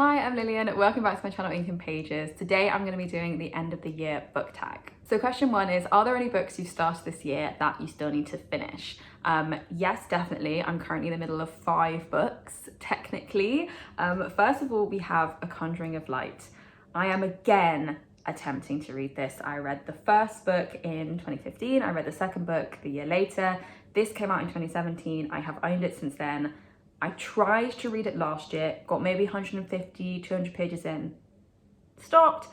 Hi, I'm Lillian. Welcome back to my channel Ink and Pages. Today I'm going to be doing the end of the year book tag. So question one is, are there any books you've started this year that you still need to finish? Yes, definitely. I'm currently in the middle of 5 books, technically. First of all, we have A Conjuring of Light. I am again attempting to read this. I read the first book in 2015. I read the second book the year later. This came out in 2017. I have owned it since then. I tried to read it last year, got maybe 150, 200 pages in, stopped.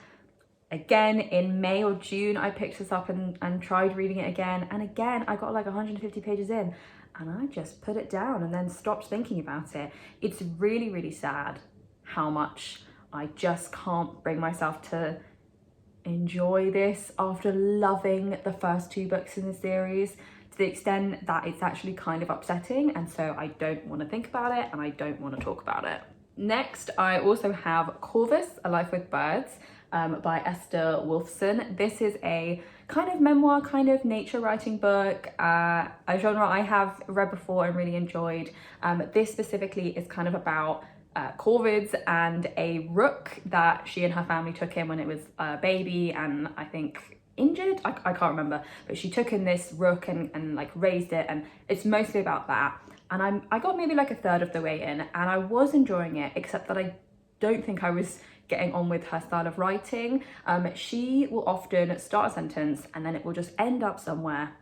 Again, in May or June, I picked this up and tried reading it again. And again, I got like 150 pages in and I just put it down and then stopped thinking about it. It's really, really sad how much I just can't bring myself to enjoy this after loving the first 2 books in the series, to the extent that it's actually kind of upsetting, and so I don't want to think about it and I don't want to talk about it. Next, I also have Corvus, A Life with Birds by Esther Wolfson. This is a kind of memoir, kind of nature writing book, a genre I have read before and really enjoyed. This specifically is kind of about corvids and a rook that she and her family took in when it was a baby and I think injured, I can't remember, but she took in this rook and like raised it, and it's mostly about that. And I got maybe like a third of the way in and I was enjoying it, except that I don't think I was getting on with her style of writing. She will often start a sentence and then it will just end up somewhere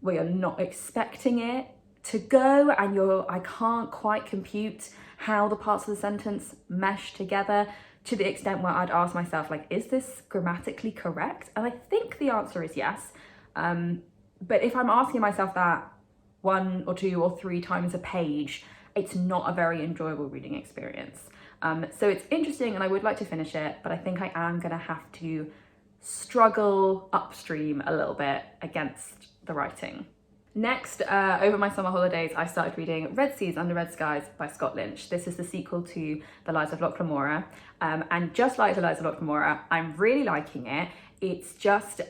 where you're not expecting it to go, and I can't quite compute how the parts of the sentence mesh together, to the extent where I'd ask myself, like, is this grammatically correct? And I think the answer is yes. But if I'm asking myself that 1 or 2 or 3 times a page, it's not a very enjoyable reading experience. So it's interesting and I would like to finish it, but I think I am gonna have to struggle upstream a little bit against the writing. Next, over my summer holidays, I started reading Red Seas Under Red Skies by Scott Lynch. This is the sequel to The Lies of Locke Lamora. And just like The Lies of Locke Lamora, I'm really liking it. It's just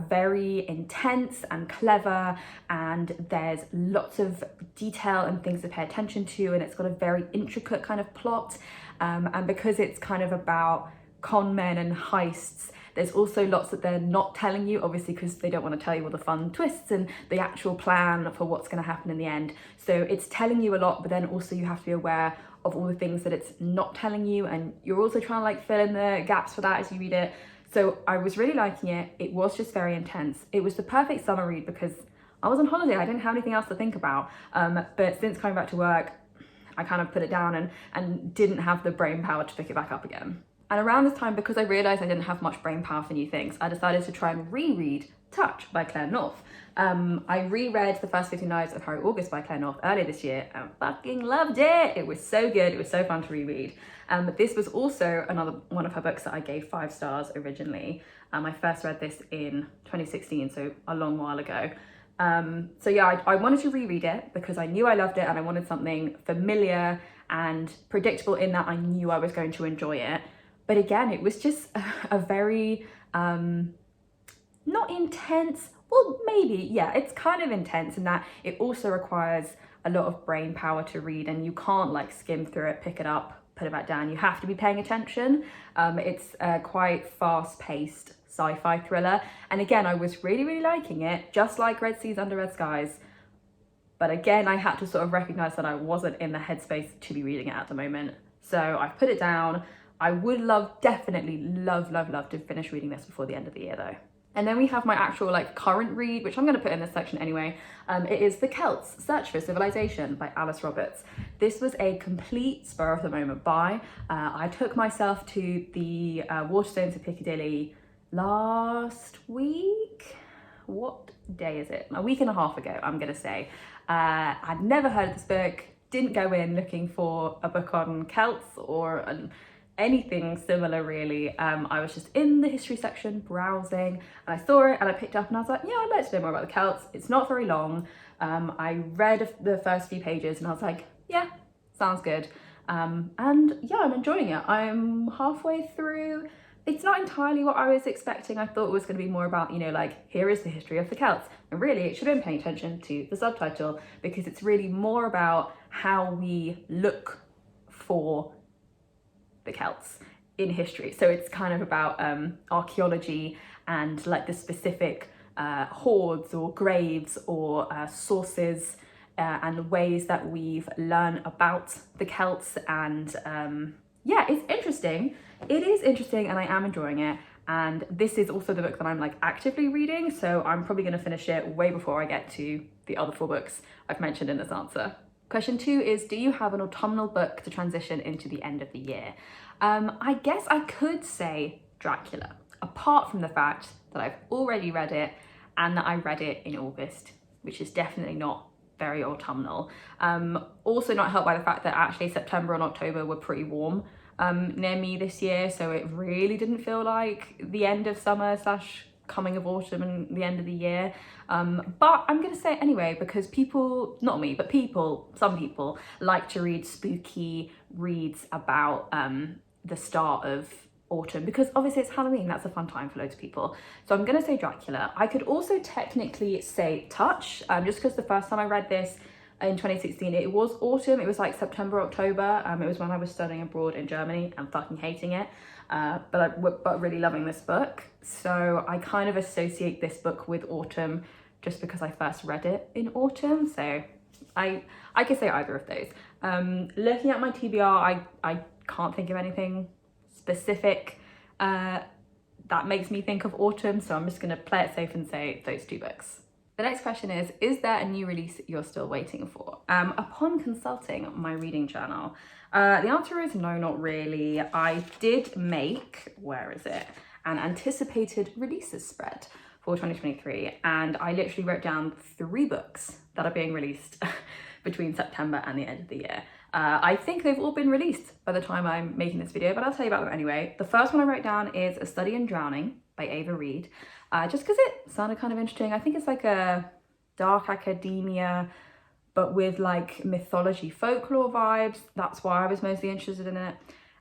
very intense and clever, and there's lots of detail and things to pay attention to, and it's got a very intricate kind of plot. And because it's kind of about con men and heists, there's also lots that they're not telling you, obviously, because they don't want to tell you all the fun twists and the actual plan for what's going to happen in the end. So it's telling you a lot, but then also you have to be aware of all the things that it's not telling you, and you're also trying to like fill in the gaps for that as you read it. So I was really liking it. It was just very intense. It was the perfect summer read because I was on holiday. I didn't have anything else to think about. But since coming back to work, I kind of put it down and didn't have the brain power to pick it back up again. And around this time, because I realised I didn't have much brain power for new things, I decided to try and reread Touch by Claire North. I reread The First 50 Knives of Harry August by Claire North earlier this year and fucking loved it. It was so good. It was so fun to reread. This was also another one of her books that I gave 5 stars originally. I first read this in 2016, so a long while ago. So yeah, I wanted to reread it because I knew I loved it and I wanted something familiar and predictable in that I knew I was going to enjoy it. But again, it was just a very, not intense, well, maybe, yeah, it's kind of intense in that it also requires a lot of brain power to read, and you can't like skim through it, pick it up, put it back down. You have to be paying attention. It's a quite fast-paced sci-fi thriller. And again, I was really, really liking it, just like Red Seas Under Red Skies. But again, I had to sort of recognize that I wasn't in the headspace to be reading it at the moment. So I put it down. I would definitely love to finish reading this before the end of the year though. And then we have my actual like current read, which I'm going to put in this section anyway. It is The Celts: Search for Civilization by Alice Roberts. This was a complete spur of the moment buy. I took myself to the Waterstones of Piccadilly last week. What day is it? A week and a half ago, I'm going to say. I'd never heard of this book, didn't go in looking for a book on Celts or anything similar really. I was just in the history section browsing and I saw it and I picked it up and I was like, yeah, I'd like to know more about the Celts. It's not very long. I read the first few pages and I was like, yeah, sounds good. And yeah, I'm enjoying it. I'm halfway through. It's not entirely what I was expecting. I thought it was going to be more about, you know, like, here is the history of the Celts. And really, it should have been paying attention to the subtitle because it's really more about how we look for the Celts in history. So it's kind of about archaeology and like the specific hoards or graves or sources and ways that we've learned about the Celts. And yeah, it's interesting. It is interesting and I am enjoying it. And this is also the book that I'm like actively reading, so I'm probably going to finish it way before I get to the other 4 books I've mentioned in this answer. Question 2 is, do you have an autumnal book to transition into the end of the year? I guess I could say Dracula, apart from the fact that I've already read it and that I read it in August, which is definitely not very autumnal. Also not helped by the fact that actually September and October were pretty warm near me this year, so it really didn't feel like the end of summer / coming of autumn and the end of the year. But I'm gonna say it anyway, because people, not me, but some people like to read spooky reads about the start of autumn, because obviously it's Halloween, that's a fun time for loads of people. So I'm gonna say Dracula. I could also technically say Touch, just because the first time I read this in 2016, it was autumn. It was like September, October. It was when I was studying abroad in Germany and fucking hating it, but really loving this book. So I kind of associate this book with autumn just because I first read it in autumn. So I could say either of those. Looking at my TBR, I can't think of anything specific that makes me think of autumn. So I'm just gonna play it safe and say those 2 books. The next question is there a new release you're still waiting for? Upon consulting my reading journal, the answer is no, not really. I did make, where is it? An anticipated releases spread for 2023. And I literally wrote down 3 books that are being released between September and the end of the year. I think they've all been released by the time I'm making this video, but I'll tell you about them anyway. The first one I wrote down is A Study in Drowning by Ava Reid. Just because it sounded kind of interesting. I think it's like a dark academia, but with like mythology, folklore vibes. That's why I was mostly interested in it.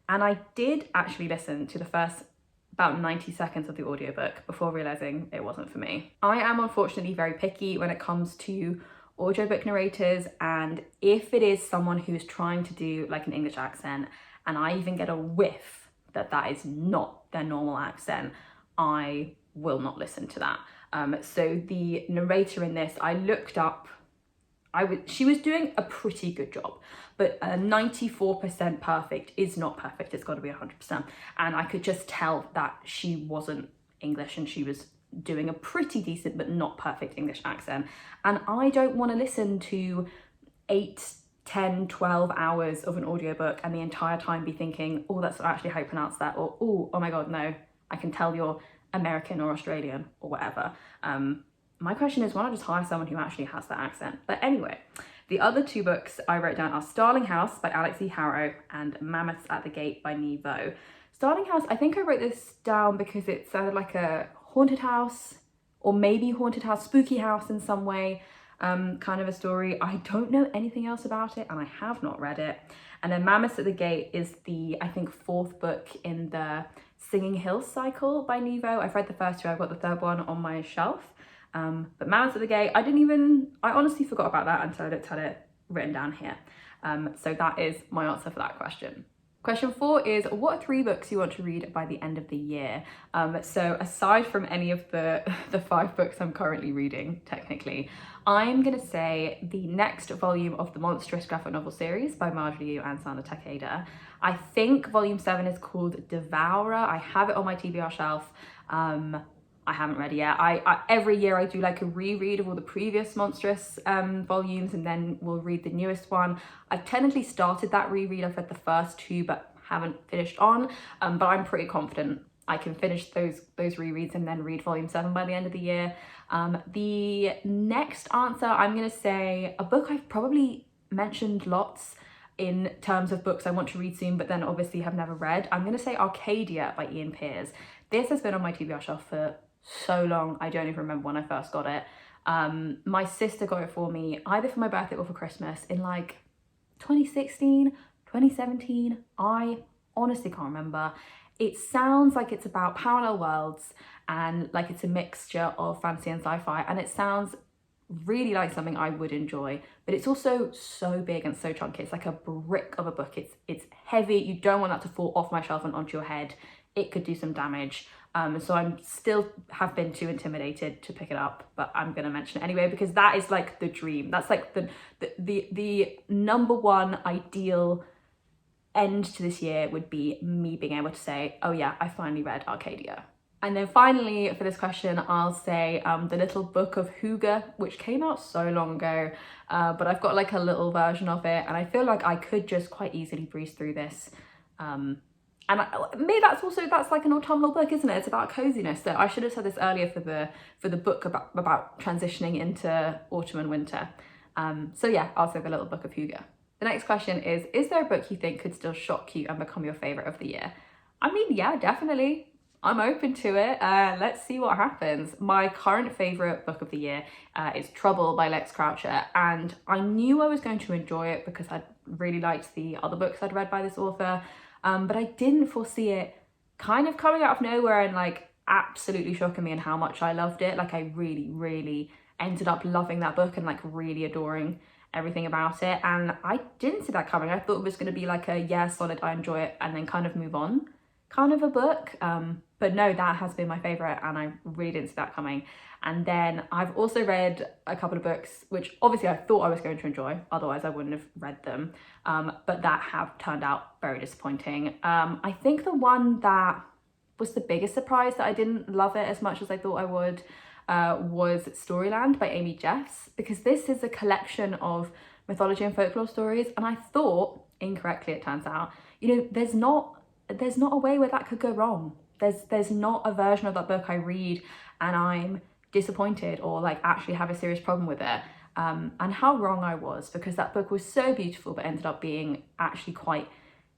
And I did actually listen to the first about 90 seconds of the audiobook before realizing it wasn't for me. I am unfortunately very picky when it comes to audiobook narrators, and if it is someone who's trying to do like an English accent and I even get a whiff that that is not their normal accent, I will not listen to that. So the narrator in this, I looked up, she was doing a pretty good job, but 94% perfect is not perfect. It's got to be 100%. And I could just tell that she wasn't English and she was doing a pretty decent but not perfect English accent. And I don't want to listen to 8, 10, 12 hours of an audiobook and the entire time be thinking, oh, that's actually how you pronounce that, or oh my god, no, I can tell you're American or Australian or whatever. My question is, why not just hire someone who actually has that accent? But anyway, the other 2 books I wrote down are Starling House by Alex E. Harrow and Mammoths at the Gate by Nevo. Starling House, I think I wrote this down because it sounded like a haunted house, or maybe haunted house, spooky house in some way, kind of a story. I don't know anything else about it and I have not read it. And then Mammoths at the Gate is the, I think, 4th book in the Singing Hills cycle by Nevo. I've read the first 2, I've got the 3rd one on my shelf. But Mammoths at the Gate, I honestly forgot about that until I looked at it written down here. So that is my answer for that question. Question 4 is, what are 3 books you want to read by the end of the year? So aside from any of the 5 books I'm currently reading, technically, I'm gonna say the next volume of the Monstrous graphic novel series by Marjorie Yu and Sana Takeda. I think volume 7 is called Devourer. I have it on my TBR shelf. I haven't read it yet. I every year I do like a reread of all the previous Monstrous volumes, and then we'll read the newest one. I've technically started that reread. I've read the first 2 but haven't finished on, but I'm pretty confident I can finish those rereads and then read volume 7 by the end of the year. The next answer, I'm gonna say a book I've probably mentioned lots in terms of books I want to read soon, but then obviously have never read. I'm gonna say Arcadia by Ian Pearce. This has been on my TBR shelf for so long, I don't even remember when I first got it. My sister got it for me either for my birthday or for Christmas in like 2016, 2017. I honestly can't remember. It sounds like it's about parallel worlds and like it's a mixture of fantasy and sci-fi, and it sounds really like something I would enjoy, but it's also so big and so chunky. It's like a brick of a book. It's heavy. You don't want that to fall off my shelf and onto your head. It could do some damage. So I'm still have been too intimidated to pick it up, but I'm gonna mention it anyway because that is like the dream. That's like the number one ideal end to this year would be me being able to say, oh yeah, I finally read Arcadia. And then finally for this question, I'll say The Little Book of Hygge, which came out so long ago, but I've got like a little version of it, and I feel like I could just quite easily breeze through this. And maybe that's like an autumnal book, isn't it? It's about coziness. So I should have said this earlier for the book about transitioning into autumn and winter. So yeah, I'll say The Little Book of Hygge. The next question is there a book you think could still shock you and become your favourite of the year? I mean, yeah, definitely. I'm open to it. Let's see what happens. My current favourite book of the year is Trouble by Lex Croucher, and I knew I was going to enjoy it because I really liked the other books I'd read by this author. But I didn't foresee it kind of coming out of nowhere and like absolutely shocking me in how much I loved it. Like I really, really ended up loving that book and like really adoring everything about it. And I didn't see that coming. I thought it was going to be like a, yeah, solid, I enjoy it, and then kind of move on kind of a book. But no, that has been my favourite, and I really didn't see that coming. And then I've also read a couple of books, which obviously I thought I was going to enjoy, otherwise I wouldn't have read them, but that have turned out very disappointing. I think the one that was the biggest surprise that I didn't love it as much as I thought I would was Storyland by Amy Jeffs, because this is a collection of mythology and folklore stories, and I thought, incorrectly it turns out, you know, there's not a way where that could go wrong. There's not a version of that book I read and I'm disappointed or like actually have a serious problem with it. And how wrong I was, because that book was so beautiful but ended up being actually quite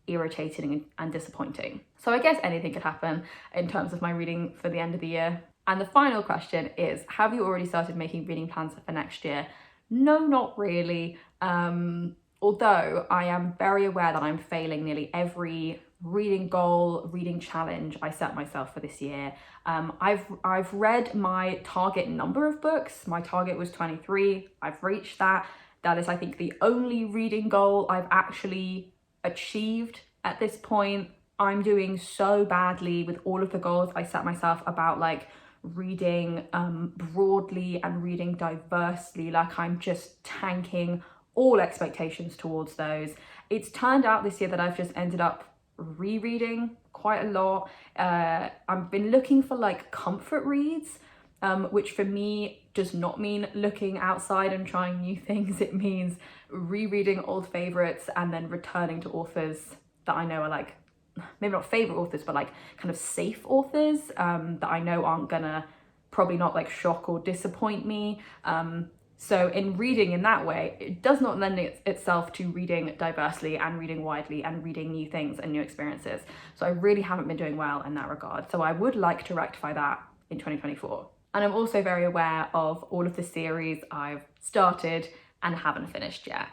irritating and disappointing. So I guess anything could happen in terms of my reading for the end of the year. And the final question is, have you already started making reading plans for next year? No, not really. Although I am very aware that I'm failing nearly every reading goal, reading challenge I set myself for this year. I've read my target number of books. My target was 23. I've reached that. That is, I think, the only reading goal I've actually achieved at this point. I'm doing so badly with all of the goals I set myself about like reading broadly and reading diversely. Like I'm just tanking all expectations towards those. It's turned out this year that I've just ended up rereading quite a lot. I've been looking for like comfort reads, which for me does not mean looking outside and trying new things. It means rereading old favorites and then returning to authors that I know are like, maybe not favorite authors, but like kind of safe authors that I know aren't gonna probably not like shock or disappoint me. So in reading in that way, it does not lend itself to reading diversely and reading widely and reading new things and new experiences. So I really haven't been doing well in that regard. So I would like to rectify that in 2024. And I'm also very aware of all of the series I've started and haven't finished yet.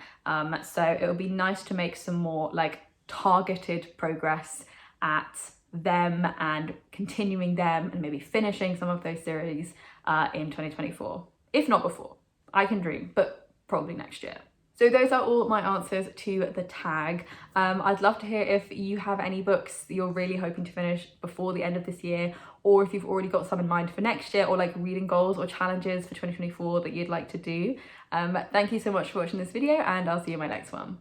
So it would be nice to make some more like targeted progress at them and continuing them and maybe finishing some of those series in 2024, if not before. I can dream, but probably next year. So those are all my answers to the tag. I'd love to hear if you have any books that you're really hoping to finish before the end of this year, or if you've already got some in mind for next year, or like reading goals or challenges for 2024 that you'd like to do. Thank you so much for watching this video, and I'll see you in my next one.